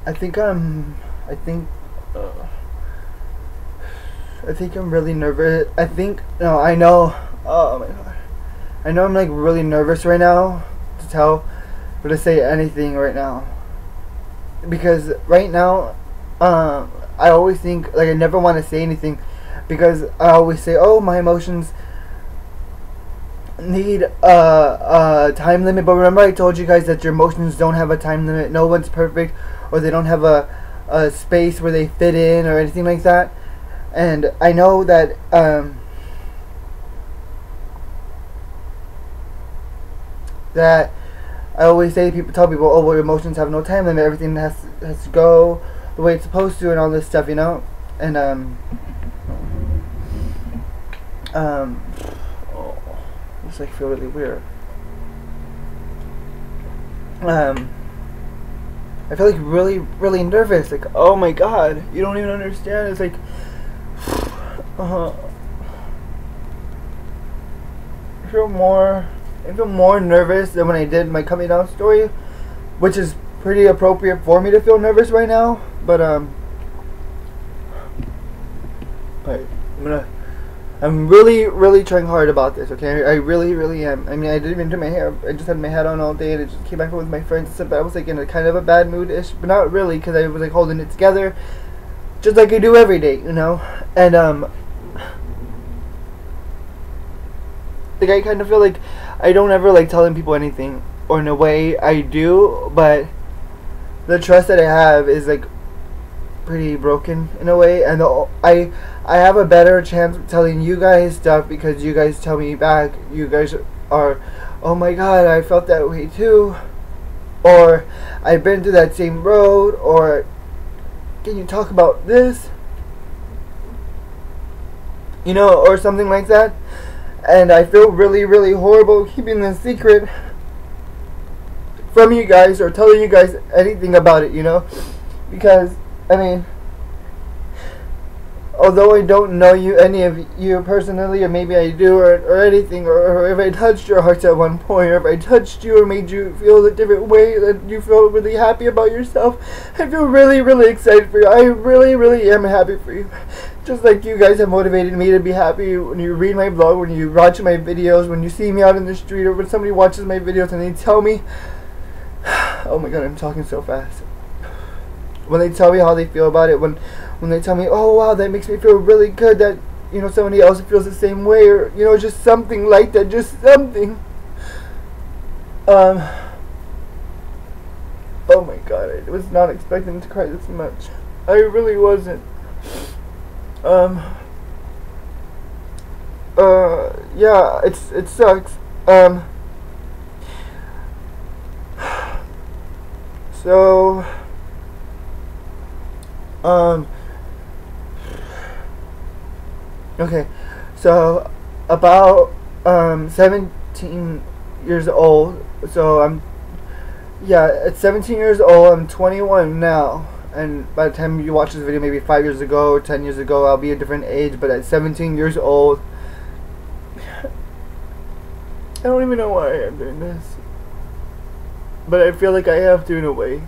I think I'm really nervous. I know. Oh my god. I know I'm like really nervous right now to tell or to say anything right now. Because right now, I always think like I never want to say anything because I always say, oh, my emotions need a time limit. But remember I told you guys that your emotions don't have a time limit. No one's perfect, or they don't have a space where they fit in or anything like that. And I know that that I always tell people, oh, well, emotions have no time limit. Everything has to go the way it's supposed to, and all this stuff, you know. And it's like feel really weird. I feel like really nervous. Like, oh my god, you don't even understand. It's like, I feel more nervous than when I did my coming out story, which is pretty appropriate for me to feel nervous right now. But I'm really trying hard about this. Okay, I really am. I mean, I didn't even do my hair. I just had my hat on all day, and I just came back with my friends and stuff. But I was like in a kind of a bad mood-ish, but not really, because I was like holding it together, just like I do every day, you know. And like I kind of feel like I don't ever like telling people anything, or in a way I do, but the trust that I have is like pretty broken in a way, and I have a better chance of telling you guys stuff because you guys tell me back. You guys are, oh my god, I felt that way too, or I've been through that same road, or can you talk about this, you know, or something like that. And I feel really horrible keeping this secret from you guys or telling you guys anything about it, you know, because I mean, although I don't know any of you personally, or maybe I do, or anything, or if I touched your hearts at one point, or if I touched you or made you feel a different way, that you feel really happy about yourself, I feel really excited for you. I really am happy for you. Just like you guys have motivated me to be happy when you read my blog, when you watch my videos, when you see me out in the street, or when somebody watches my videos and they tell me, oh my god, I'm talking so fast. When they tell me how they feel about it, when they tell me, oh wow, that makes me feel really good that, you know, somebody else feels the same way, or, you know, just something like that, just something. Oh my god, I was not expecting to cry this much. I really wasn't. Yeah, it sucks. So, okay, so about 17 years old. So at 17 years old, I'm 21 now. And by the time you watch this video, maybe 5 years ago or 10 years ago, I'll be a different age. But at 17 years old, I don't even know why I'm doing this, but I feel like I have to in a way.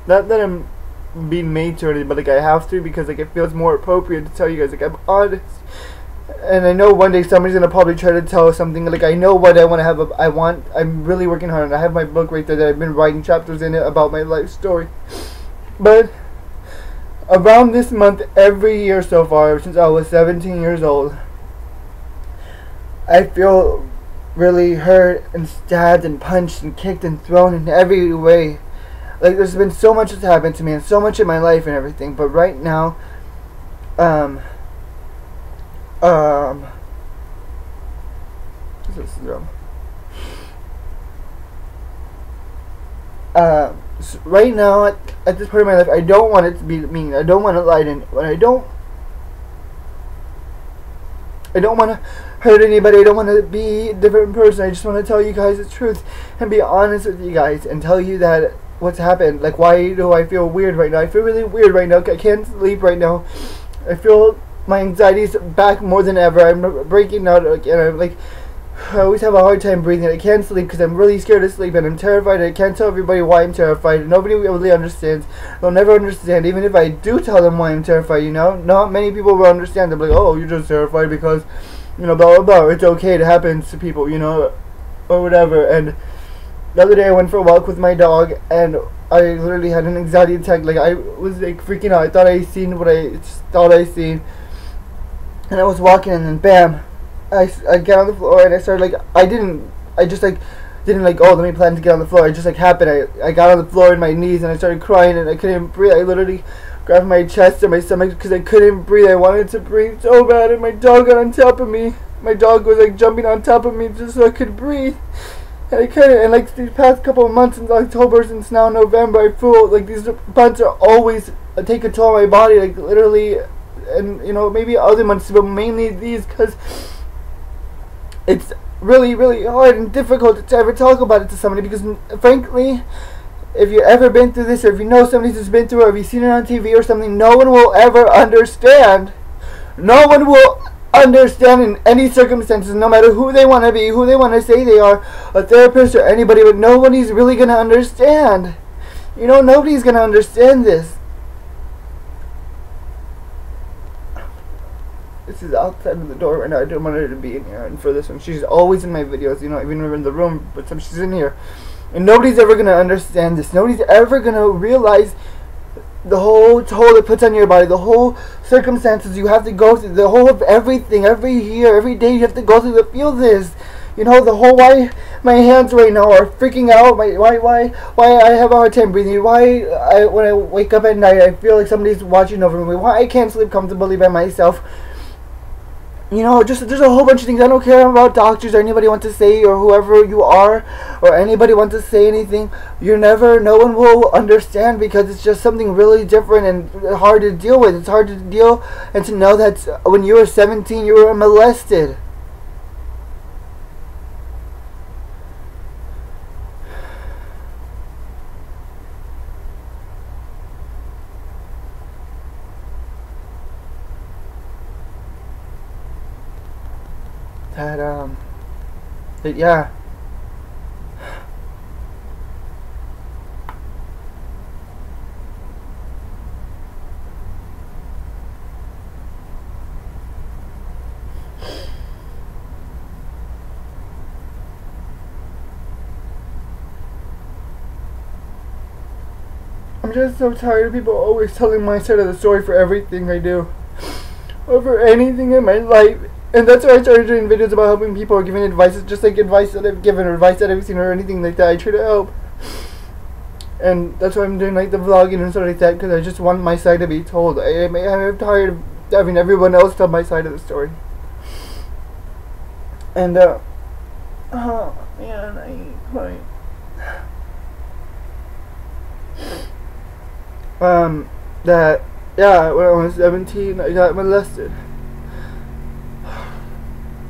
Not that I'm being made to or anything, but like I have to, because like it feels more appropriate to tell you guys, like, I'm honest. And I know one day somebody's gonna probably try to tell us something. Like, I know what I want to have. I'm really working hard, and I have my book right there that I've been writing chapters in it about my life story. But around this month, every year so far, since I was 17 years old, I feel really hurt and stabbed and punched and kicked and thrown in every way. Like, there's been so much that's happened to me and so much in my life and everything. But right now, this is dumb. So right now, at this point in my life, I don't want it to be mean. I don't want to lie to anyone. I don't want to hurt anybody. I don't want to be a different person. I just want to tell you guys the truth and be honest with you guys and tell you that what's happened. Like, why do I feel weird right now? I feel really weird right now. I can't sleep right now. I feel my anxiety's back more than ever. I'm breaking out again. I'm like, I always have a hard time breathing. I can't sleep because I'm really scared to sleep, and I'm terrified. I can't tell everybody why I'm terrified. Nobody really understands. They'll never understand, even if I do tell them why I'm terrified, you know? Not many people will understand. They'll be like, oh, you're just terrified because, you know, blah, blah, blah. It's okay. It happens to people, you know, or whatever. And the other day I went for a walk with my dog, and I literally had an anxiety attack. Like, I was, like, freaking out. I thought I seen what I thought I seen. And I was walking, and then, bam. I get on the floor, and I started, like, I just, like, didn't, like, oh, let me plan to get on the floor. It just, like, happened. I got on the floor in my knees, and I started crying, and I couldn't breathe. I literally grabbed my chest and my stomach because I couldn't breathe. I wanted to breathe so bad, and my dog got on top of me. My dog was, like, jumping on top of me just so I could breathe. And I couldn't. And, like, these past couple of months, since October, since now November, I feel like these months are always take a toll on my body, like, literally, and, you know, maybe other months, but mainly these, because it's really, really hard and difficult to ever talk about it to somebody, because, frankly, if you've ever been through this, or if you know somebody who's been through it, or if you've seen it on TV or something, no one will ever understand. No one will understand in any circumstances, no matter who they want to be, who they want to say they are, a therapist or anybody, but nobody's really going to understand. You know, nobody's going to understand this. This is outside of the door right now. I don't want her to be in here. And for this one, she's always in my videos, you know, even when we're in the room, but she's in here. And nobody's ever going to understand this. Nobody's ever going to realize the whole toll it puts on your body, the whole circumstances you have to go through, the whole of everything, every year, every day you have to go through to feel this. You know, the whole why my hands right now are freaking out, why I have a hard time breathing, why when I wake up at night I feel like somebody's watching over me, why I can't sleep comfortably by myself. You know, just there's a whole bunch of things. I don't care about doctors or anybody want to say, or whoever you are, or anybody want to say anything. No one will understand, because it's just something really different and hard to deal with. It's hard to deal and to know that when you were 17, you were molested. But yeah. I'm just so tired of people always telling my side of the story for everything I do, or for anything in my life. And that's why I started doing videos about helping people, or giving advice, just like advice that I've given, or advice that I've seen, or anything like that. I try to help. And that's why I'm doing, like, the vlogging and stuff like that, because I just want my side to be told. I'm tired of having everyone else tell my side of the story. And, oh, man, I ain't crying. Yeah, when I was 17, I got molested.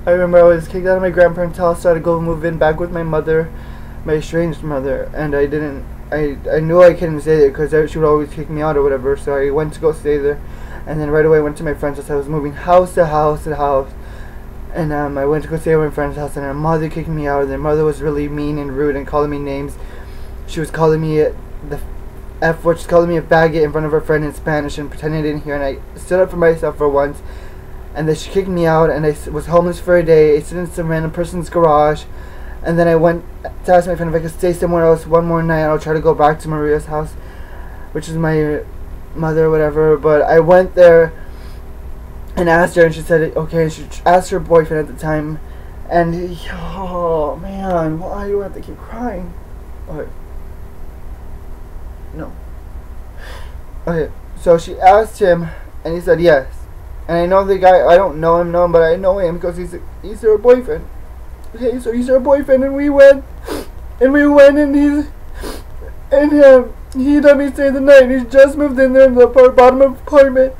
I remember I was kicked out of my grandparents' house, so I had to go move in back with my mother, my estranged mother, and I knew I couldn't stay there because she would always kick me out or whatever, so I went to go stay there, and then right away I went to my friend's house. I was moving house to house to house, and I went to go stay at my friend's house, and her mother kicked me out, and their mother was really mean and rude and calling me names. She was calling me the F word, she's calling me a faggot in front of her friend in Spanish and pretending I didn't hear, and I stood up for myself for once. And then she kicked me out, and I was homeless for a day. I stood in some random person's garage, and then I went to ask my friend if I could stay somewhere else one more night. I'll try to go back to Maria's house, which is my mother or whatever. But I went there and asked her, and she said okay. And she asked her boyfriend at the time, and oh man, why do I have to keep crying? Okay. No. Okay, so she asked him, and he said yes. And I know the guy, I don't know him, but I know him because he's her boyfriend. Okay, so he's her boyfriend, and we went, and he let me stay the night. He just moved in there in the bottom of the apartment,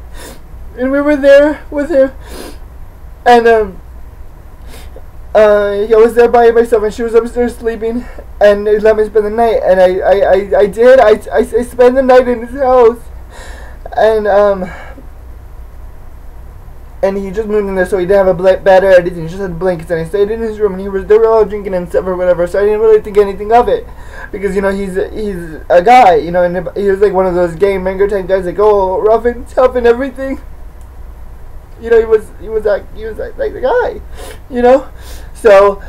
and we were there with him, and I was there by myself, and she was upstairs sleeping, and they let me spend the night, and I spent the night in his house, and and he just moved in there, so he didn't have a bed or anything. He just had blankets, and I stayed in his room, and they were all drinking and stuff or whatever. So I didn't really think anything of it, because he's a guy, and he was like one of those gang banger type guys, like rough and tough and everything. He was like the guy, So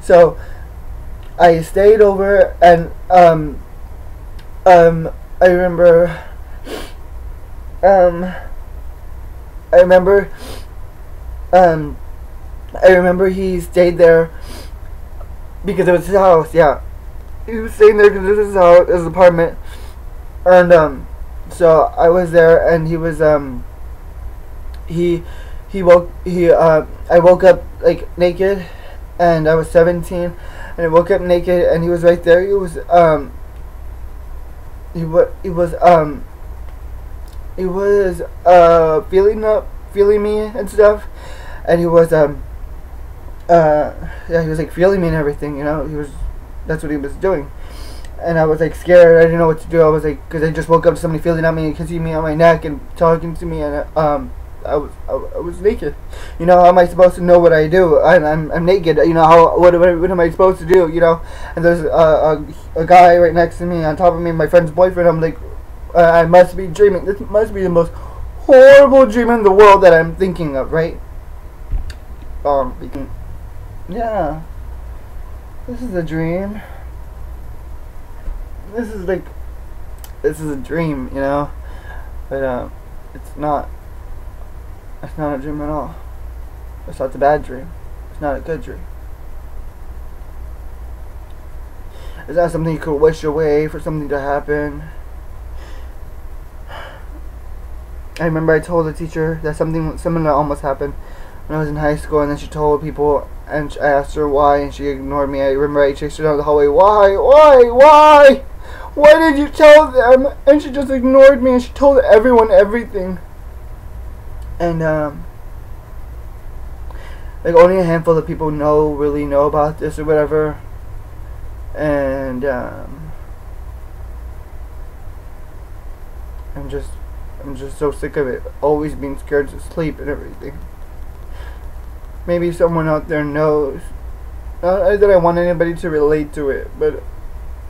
so I stayed over, and I remember he stayed there because it was his house. Yeah, he was staying there because it was his house, his apartment, and so I was there, and he was I woke up like naked, and I was 17, and I woke up naked, and he was right there. He was feeling me and stuff, and he was he was like feeling me and everything, that's what he was doing, and I was like scared. I didn't know what to do. I was like, because I just woke up to somebody feeling at me and kissing me on my neck and talking to me, and I was naked. How am I supposed to know what I do? I'm naked. What am I supposed to do? And there's a guy right next to me, on top of me, my friend's boyfriend. I'm like, I must be dreaming. This must be the most horrible dream in the world that I'm thinking of, right? Yeah, this is a dream. This is a dream, but it's not. It's not a dream at all. It's not a bad dream. It's not a good dream. It's not something you could wish away for something to happen. I remember I told the teacher that something similar almost happened when I was in high school, and then she told people, and I asked her why, and she ignored me. I remember I chased her down the hallway. Why? Why did you tell them? And she just ignored me, and she told everyone everything. And like only a handful of people really know about this or whatever. And I'm just so sick of it, always being scared to sleep and everything. Maybe someone out there knows. Not that I want anybody to relate to it, but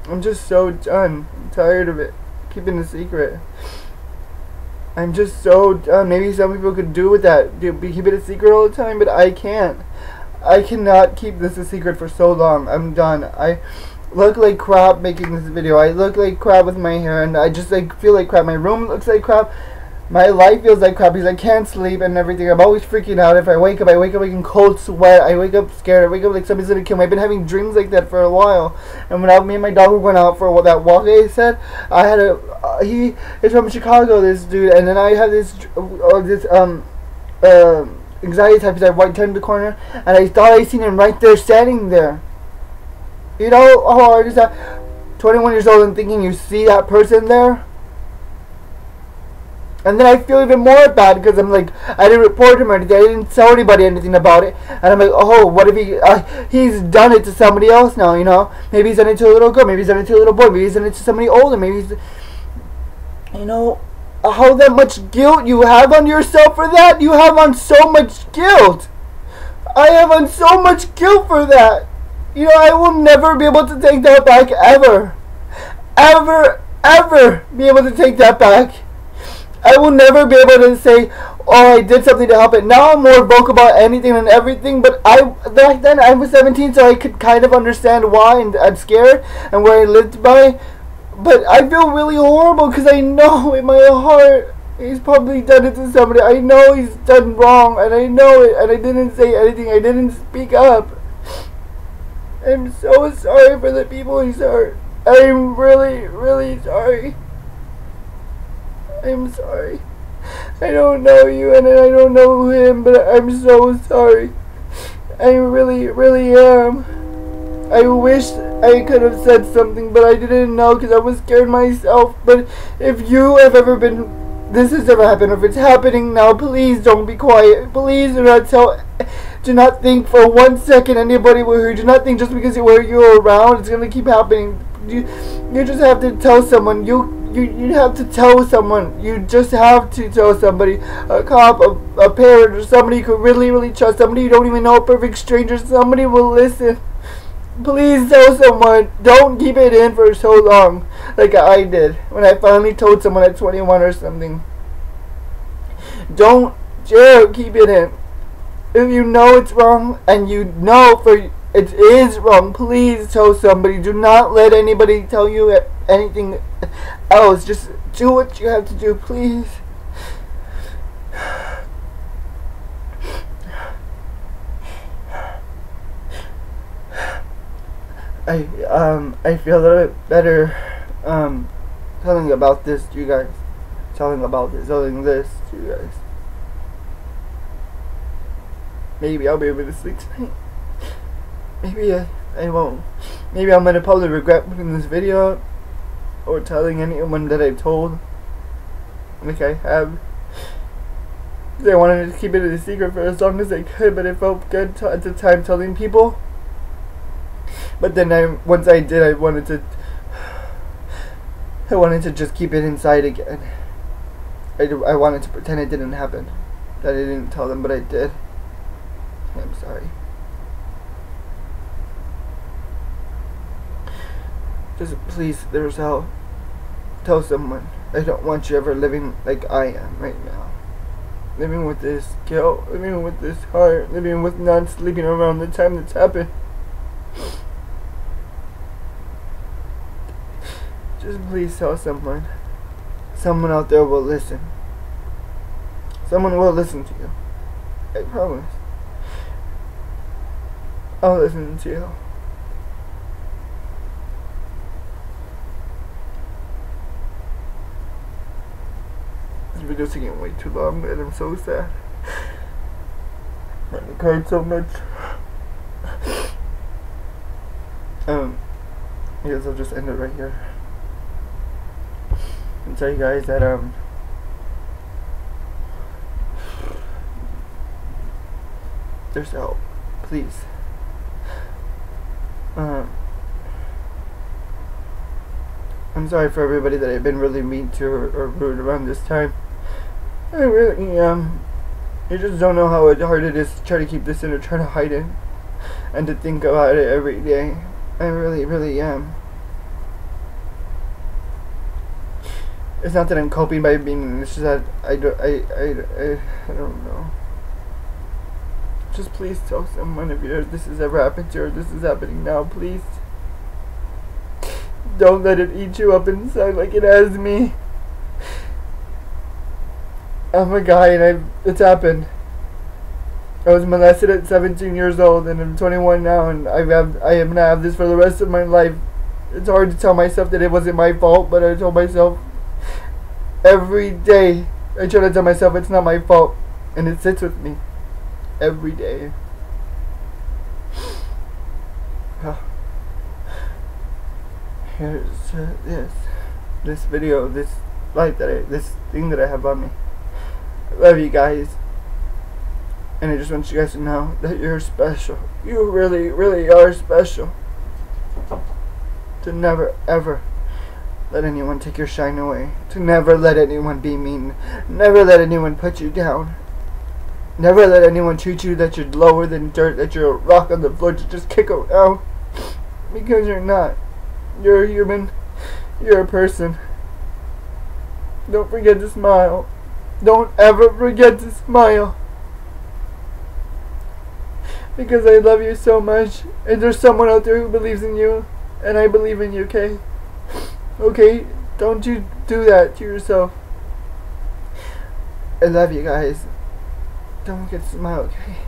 I'm just so done. I'm tired of it, keeping a secret. I'm just so done. Maybe some people could do with that, keep it a secret all the time, but I can't. I cannot keep this a secret for so long. I'm done. I look like crap making this video. I look like crap with my hair, and I just feel like crap. My room looks like crap. My life feels like crap because I can't sleep and everything. I'm always freaking out. If I wake up like in cold sweat. I wake up scared. I wake up like somebody's gonna kill me. I've been having dreams like that for a while. And when me and my dog were going out for that walk, I said I had he is from Chicago, this dude, and then I had this anxiety attack because I turned the corner and I thought I seen him right there, standing there. How hard is that? 21 years old and thinking you see that person there. And then I feel even more bad because I'm like, I didn't report him or anything. I didn't tell anybody anything about it. And I'm like, oh, what if he's done it to somebody else now, Maybe he's done it to a little girl. Maybe he's done it to a little boy. Maybe he's done it to somebody older. Maybe he's, how that much guilt you have on yourself for that. You have on so much guilt. I have on so much guilt for that. I will never be able to take that back ever. Ever be able to take that back. I will never be able to say, oh, I did something to help it. Now I'm more vocal about anything and everything, but back then I was 17, so I could kind of understand why, and I'm scared and where I lived by. But I feel really horrible because I know in my heart he's probably done it to somebody. I know he's done wrong, and I know it, and I didn't say anything. I didn't speak up. I'm so sorry for the people he's hurt. I'm really, really sorry. I'm sorry. I don't know you and I don't know him, but I'm so sorry. I really, really am. I wish I could have said something, but I didn't know because I was scared myself. But if you have ever been, this has ever happened, or if it's happening now, please don't be quiet. Please do not think for 1 second anybody will hear you. Do not think just because you're around, it's going to keep happening. You just have to tell someone. You You have to tell someone. You just have to tell somebody. A cop, a parent, or somebody you could really trust. Somebody you don't even know, a perfect stranger. Somebody will listen. Please tell someone. Don't keep it in for so long like I did when I finally told someone at 21 or something. Don't dare keep it in. If you know it's wrong and you know it is wrong, please tell somebody. Do not let anybody tell you anything else. Just do what you have to do, please. I feel a little bit better telling about this to you guys. Telling this to you guys. Maybe I'll be able to sleep tonight. Maybe I won't. Maybe I'm gonna probably regret putting this video up or telling anyone that I've told, like I have. I wanted to keep it a secret for as long as I could, but it felt good at the time telling people. But then once I did, I wanted to just keep it inside again. I wanted to pretend it didn't happen, that I didn't tell them, but I did. I'm sorry. Just please, tell someone. I don't want you ever living like I am right now. Living with this guilt, living with this heart, living with not sleeping around the time that's happened. Just please tell someone. Someone out there will listen. Someone will listen to you. I promise. I'll listen to you. This video's taking way too long, and I'm so sad. I cried so much. I guess I'll just end it right here. And tell you guys that there's help, please. I'm sorry for everybody that I've been really mean to or rude around this time. I really am. You just don't know how hard it is to try to keep this in or try to hide it and to think about it every day. I really am. It's not that I'm coping by being, it's just that I don't know. Just please tell someone if this has ever happened to you or this is happening now, please. Don't let it eat you up inside like it has me. I'm a guy and it's happened. I was molested at 17 years old and I'm 21 now, and I am gonna have this for the rest of my life. It's hard to tell myself that it wasn't my fault, but I told myself every day. I try to tell myself it's not my fault, and it sits with me every day. Here's this video, this light this thing that I have on me. I love you guys, and I just want you guys to know that you're special. You really are special. To never ever let anyone take your shine away. To never let anyone be mean. Never let anyone put you down. Never let anyone treat you that you're lower than dirt, that you're a rock on the floor to just kick around. Because you're not. You're a human. You're a person. Don't forget to smile. Don't ever forget to smile. Because I love you so much. And there's someone out there who believes in you. And I believe in you, okay? Okay? Don't you do that to yourself. I love you guys. Don't forget to smile, okay?